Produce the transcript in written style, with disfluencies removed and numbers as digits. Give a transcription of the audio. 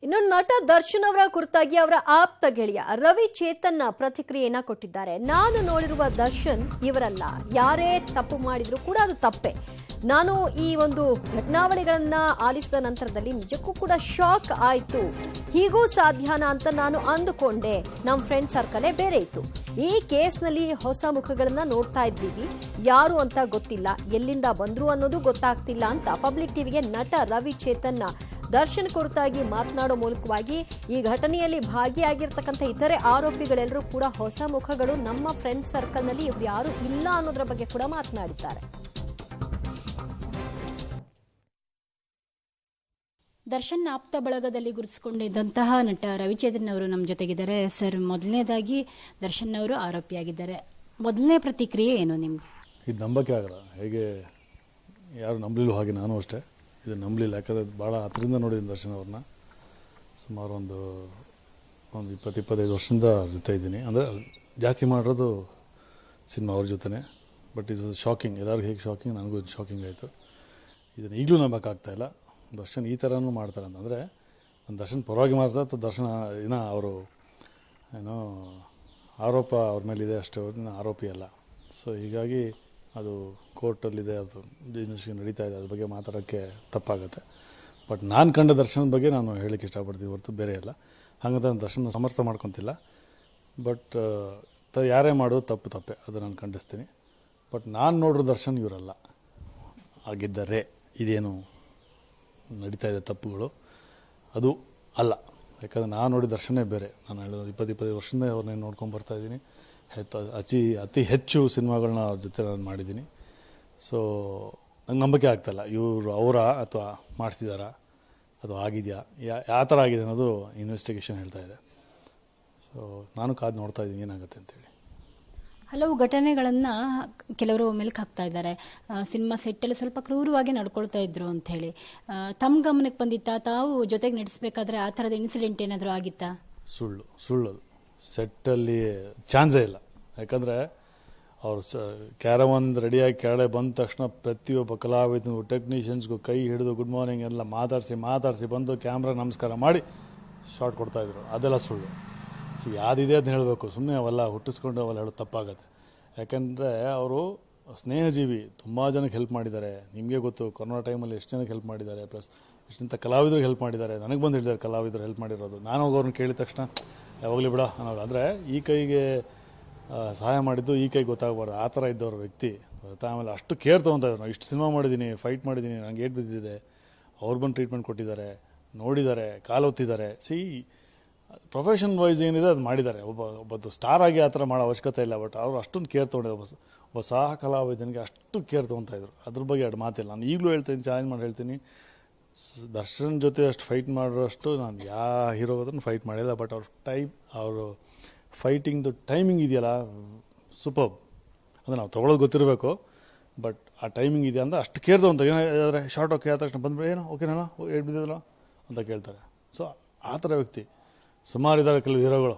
ಇನ್ನು ನಟ ದರ್ಶನ್ ಅವರ ಕುರಿತಾಗಿ ಅವರ ಆಪ್ತ ಗೆಳೆಯ ರವಿ ಚೇತನ್ ಪ್ರತಿಕ್ರಿಯೆಯನ್ನ ಕೊಟ್ಟಿದ್ದಾರೆ. ನಾನು ನೋಡಿರುವ ದರ್ಶನ್ ಇವರಲ್ಲ. ಯಾರೇ ತಪ್ಪು ಮಾಡಿದ್ರು ಕೂಡ ಅದು ತಪ್ಪೆ. ನಾನು ಈ ಒಂದು ಘಟನಾವಳಿಗಳನ್ನ ಆಲಿಸಿದ ನಂತರದಲ್ಲಿ ನಿಜಕ್ಕೂ ಕೂಡ ಶಾಕ್ ಆಯ್ತು. ಹೀಗೂ ಸಾಧ್ಯನಾ ಅಂತ ನಾನು ಅಂದುಕೊಂಡೆ. ನಮ್ಮ ಫ್ರೆಂಡ್ ಸರ್ಕಲೇ ಬೇರೆ ಇತ್ತು. ಈ ಕೇಸ್ನಲ್ಲಿ ಹೊಸ ಮುಖಗಳನ್ನ ನೋಡ್ತಾ ಇದ್ದೀವಿ. ಯಾರು ಅಂತ ಗೊತ್ತಿಲ್ಲ, ಎಲ್ಲಿಂದ ಬಂದ್ರು ಅನ್ನೋದು ಗೊತ್ತಾಗ್ತಿಲ್ಲ ಅಂತ ಪಬ್ಲಿಕ್ ಟಿವಿಗೆ ನಟ ರವಿ ಚೇತನ್ ದರ್ಶನ್ ಕುರಿತಾಗಿ ಮಾತನಾಡೋ ಮೂಲಕವಾಗಿ ಈ ಘಟನೆಯಲ್ಲಿ ಭಾಗಿಯಾಗಿರ್ತಕ್ಕಂಥ ಇತರೆ ಆರೋಪಿಗಳೆಲ್ಲರೂ ಕೂಡ ಹೊಸ ಮುಖಗಳು, ನಮ್ಮ ಫ್ರೆಂಡ್ ಸರ್ಕಲ್ನಲ್ಲಿ ಇವ್ರು ಯಾರು ಇಲ್ಲ ಅನ್ನೋದ್ರ ಬಗ್ಗೆ ಕೂಡ ಮಾತನಾಡಿದ್ದಾರೆ. ದರ್ಶನ್ ಆಪ್ತ ಬಳಗದಲ್ಲಿ ಗುರುತಿಸಿಕೊಂಡಿದ್ದಂತಹ ನಟ ರವಿಚೇತನ್ ಅವರು ನಮ್ಮ ಜೊತೆಗಿದ್ದಾರೆ. ಸರ್, ಮೊದಲನೇದಾಗಿ ದರ್ಶನ್ ಅವರು ಆರೋಪಿಯಾಗಿದ್ದಾರೆ. ಮೊದಲನೇ ಪ್ರತಿಕ್ರಿಯೆ ಏನು ನಿಮಗೆ? ಇದು ನಂಬಕ್ಕೆ ಆಗಲ್ಲ. ಹೇಗೆ ಯಾರು ನಂಬಲಿಲ್ಲ, ಹಾಗೆ ನಾನು ಅಷ್ಟೇ ಇದು ನಂಬಲಿಲ್ಲ. ಯಾಕಂದರೆ ಭಾಳ ಹತ್ತಿರದಿಂದ ನೋಡಿದ್ದೀನಿ ದರ್ಶನ್ ಅವ್ರನ್ನ. ಸುಮಾರು ಒಂದು 20-25 ವರ್ಷದಿಂದ ಜೊತೆ ಇದ್ದೀನಿ. ಅಂದರೆ ಜಾಸ್ತಿ ಮಾಡಿರೋದು ಸಿನಿಮಾ ಅವ್ರ ಜೊತೆನೇ. ಬಟ್ ಇದು ಶಾಕಿಂಗ್, ಎಲ್ಲರಿಗೂ ಹೇಗೆ ಶಾಕಿಂಗ್, ನನಗೂ ಶಾಕಿಂಗ್ ಆಯಿತು. ಇದನ್ನು ಈಗಲೂ ನಂಬಕ್ಕಾಗ್ತಾಯಿಲ್ಲ. ದರ್ಶನ್ ಈ ಥರನೂ ಮಾಡ್ತಾರೆ ಅಂತಂದರೆ ನಾನು ದರ್ಶನ್ ಪರವಾಗಿ ಮಾಡ್ತಾರೆ ಅಥವಾ ದರ್ಶನ ಅವರು ಏನೋ ಆರೋಪ ಅವ್ರ ಮೇಲಿದೆ ಅಷ್ಟೇ, ಅವ್ರನ್ನ ಆರೋಪಿ ಅಲ್ಲ. ಸೊ ಹೀಗಾಗಿ ಅದು ಕೋರ್ಟಲ್ಲಿದೆ, ಅದು ಇನ್ವೆಸ್ಟಿಗೇಷನ್ ನಡೀತಾ ಇದೆ, ಅದ್ರ ಬಗ್ಗೆ ಮಾತಾಡೋಕ್ಕೆ ತಪ್ಪಾಗುತ್ತೆ. ಬಟ್ ನಾನು ಕಂಡ ದರ್ಶನದ ಬಗ್ಗೆ ನಾನು ಹೇಳೋಕ್ಕೆ ಇಷ್ಟಪಡ್ತೀನಿ ಹೊರತು ಬೇರೆ ಇಲ್ಲ. ಹಾಗಂತ ನಾನು ದರ್ಶನ ಸಮರ್ಥ ಮಾಡ್ಕೊತಿಲ್ಲ. ಬಟ್ ಯಾರೇ ಮಾಡೋದು ತಪ್ಪೆ, ಅದು ನಾನು ಖಂಡಿಸ್ತೀನಿ. ಬಟ್ ನಾನು ನೋಡಿರೋ ದರ್ಶನ್ ಇವರಲ್ಲ. ಆಗಿದ್ದರೆ ಇದೇನು ನಡೀತಾ ಇದೆ ತಪ್ಪುಗಳು, ಅದು ಅಲ್ಲ. ಯಾಕಂದರೆ ನಾನು ನೋಡಿದ ದರ್ಶನೇ ಬೇರೆ. ನಾನು ಹೇಳೋದು 20-25 ವರ್ಷದಿಂದ ಅವ್ರನ್ನೇ ನೋಡ್ಕೊಂಡು ಬರ್ತಾಯಿದ್ದೀನಿ. ಅತಿ ಹೆಚ್ಚು ಸಿನಿಮಾಗಳನ್ನ ಅವ್ರ ಜೊತೆ ನಾನು ಮಾಡಿದ್ದೀನಿ. ಸೊ ನಂಗೆ ನಂಬಿಕೆ ಆಗ್ತಾಯಿಲ್ಲ ಇವರು ಅವರ ಅಥವಾ ಮಾಡಿಸಿದಾರಾ ಅದು ಆಗಿದೆಯಾ, ಯಾವ ಥರ ಆಗಿದೆ ಅನ್ನೋದು ಇನ್ವೆಸ್ಟಿಗೇಷನ್ ಹೇಳ್ತಾ ಇದೆ. ಸೊ ನಾನು ಕಾದು ನೋಡ್ತಾ ಇದ್ದೀನಿ ಏನಾಗುತ್ತೆ ಅಂತೇಳಿ. ಹಲವು ಘಟನೆಗಳನ್ನು ಕೆಲವರು ಮೆಲುಕು ಹಾಕ್ತಾ ಇದ್ದಾರೆ. ಸಿನಿಮಾ ಸೆಟ್ಟಲ್ಲಿ ಸ್ವಲ್ಪ ಕ್ರೂರವಾಗಿ ನಡ್ಕೊಳ್ತಾ ಇದ್ರು ಅಂತ ಹೇಳಿ ತಮ್ಮ ಗಮನಕ್ಕೆ ಬಂದಿತ್ತಾ? ತಾವು ಜೊತೆಗೆ ನಡೆಸಬೇಕಾದ್ರೆ ಆ ಥರದ ಇನ್ಸಿಡೆಂಟ್ ಏನಾದರೂ ಆಗಿತ್ತಾ? ಸುಳ್ಳು ಸೆಟ್ಟಲ್ಲಿ ಚಾನ್ಸೇ ಇಲ್ಲ. ಯಾಕಂದರೆ ಅವರು ಕ್ಯಾರವನ್ ರೆಡಿಯಾಗಿ ಕೆಳಗಡೆ ಬಂದ ತಕ್ಷಣ ಪ್ರತಿಯೊಬ್ಬ ಕಲಾವಿದನಿಗೂ ಟೆಕ್ನಿಷಿಯನ್ಸ್ಗೂ ಕೈ ಹಿಡಿದು ಗುಡ್ ಮಾರ್ನಿಂಗ್ ಎಲ್ಲ ಮಾತಾಡಿಸಿ ಬಂದು ಕ್ಯಾಮ್ರಾ ನಮಸ್ಕಾರ ಮಾಡಿ ಶಾರ್ಟ್ ಕೊಡ್ತಾಯಿದ್ರು. ಅದೆಲ್ಲ ಸುಳ್ಳು. ಯಾವ್ದಿದೆ ಅದನ್ನ ಹೇಳಬೇಕು. ಸುಮ್ಮನೆ ಅವೆಲ್ಲ ಹುಟ್ಟಿಸ್ಕೊಂಡು ಅವೆಲ್ಲ ಹೇಳೋದು ತಪ್ಪಾಗತ್ತೆ. ಯಾಕೆಂದರೆ ಅವರು ಸ್ನೇಹಜೀವಿ, ತುಂಬ ಜನಕ್ಕೆ ಹೆಲ್ಪ್ ಮಾಡಿದ್ದಾರೆ. ನಿಮಗೆ ಗೊತ್ತು, ಕೊರೋನಾ ಟೈಮಲ್ಲಿ ಎಷ್ಟು ಜನಕ್ಕೆ ಹೆಲ್ಪ್ ಮಾಡಿದ್ದಾರೆ. ಪ್ಲಸ್ ಎಷ್ಟಂತ ಕಲಾವಿದರಿಗೆ ಹೆಲ್ಪ್ ಮಾಡಿದ್ದಾರೆ. ನನಗೆ ಬಂದು ಹೇಳಿದ್ದಾರೆ ಕಲಾವಿದರು ಹೆಲ್ಪ್ ಮಾಡಿರೋದು. ನಾನು ಅವ್ರನ್ನ ಕೇಳಿದ ತಕ್ಷಣ ಯಾವಾಗಲೂ ಬಿಡ ಅನ್ನೋರು. ಅಂದರೆ ಈ ಕೈಗೆ ಸಹಾಯ ಮಾಡಿದ್ದು ಈ ಕೈಗೆ ಗೊತ್ತಾಗಬಾರ್ದು, ಆ ಥರ ಇದ್ದವ್ರ ವ್ಯಕ್ತಿ. ಆಮೇಲೆ ಅಷ್ಟು ಕೇರ್ ತೊಗೊತಾ ಇದ್ರು. ನಾನು ಇಷ್ಟು ಸಿನಿಮಾ ಮಾಡಿದ್ದೀನಿ, ಫೈಟ್ ಮಾಡಿದ್ದೀನಿ, ನನಗೆ ಏಟ್ ಬಿದ್ದಿದೆ, ಅವ್ರು ಬಂದು ಟ್ರೀಟ್ಮೆಂಟ್ ಕೊಟ್ಟಿದ್ದಾರೆ, ನೋಡಿದ್ದಾರೆ, ಕಾಲು ಒತ್ತಿದ್ದಾರೆ. ಪ್ರೊಫೆಷನ್ ವೈಸ್ ಏನಿದೆ ಅದು ಮಾಡಿದ್ದಾರೆ. ಒಬ್ಬದ್ದು ಸ್ಟಾರ್ ಆಗಿ ಆ ಥರ ಮಾಡೋ ಅವಶ್ಯಕತೆ ಇಲ್ಲ. ಬಟ್ ಅವರು ಅಷ್ಟೊಂದು ಕೇರ್ ತೊಗೊಂಡಿದ್ದಾರೆ. ಒಬ್ಬ ಸಹ ಕಲಾವಿದನಿಗೆ ಅಷ್ಟು ಕೇರ್ ತೊಗೊತಾಯಿದ್ರು. ಅದ್ರ ಬಗ್ಗೆ ಎರಡು ಮಾತಿಲ್ಲ. ನಾನು ಈಗಲೂ ಹೇಳ್ತೀನಿ, ಚಾಲೆಂಜ್ ಮಾಡಿ ಹೇಳ್ತೀನಿ, ದರ್ಶನ್ ಜೊತೆ ಅಷ್ಟು ಫೈಟ್ ಮಾಡೋಷ್ಟು ನಾನು ಯಾವ ಹೀರೋದನ್ನು ಫೈಟ್ ಮಾಡಿಲ್ಲ. ಬಟ್ ಅವರು ಫೈಟಿಂಗ್ದು ಟೈಮಿಂಗ್ ಇದೆಯಲ್ಲ, ಸೂಪರ್. ಅಂದರೆ ನಾವು ತೊಗೊಳೋದು ಗೊತ್ತಿರಬೇಕು. ಬಟ್ ಆ ಟೈಮಿಂಗ್ ಇದೆಯಾ ಅಂದರೆ ಅಷ್ಟು ಕೇರ್ ತೊಗೊಂತ. ಏನಾದರೆ ಶಾರ್ಟ್ ಓಕೆ ಆದ ತಕ್ಷಣ ಬಂದ್ಬಿಟ್ಟು ಏನೋ ಓಕೆನಲ್ಲ, ಏಟ್ ಬಿದ್ದಿದ್ದಲ್ಲ ಅಂತ ಕೇಳ್ತಾರೆ. ಸೊ ಆ ಥರ ವ್ಯಕ್ತಿ ಸುಮಾರು ಇದ್ದಾರೆ ಕೆಲವು ಹೀರೋಗಳು.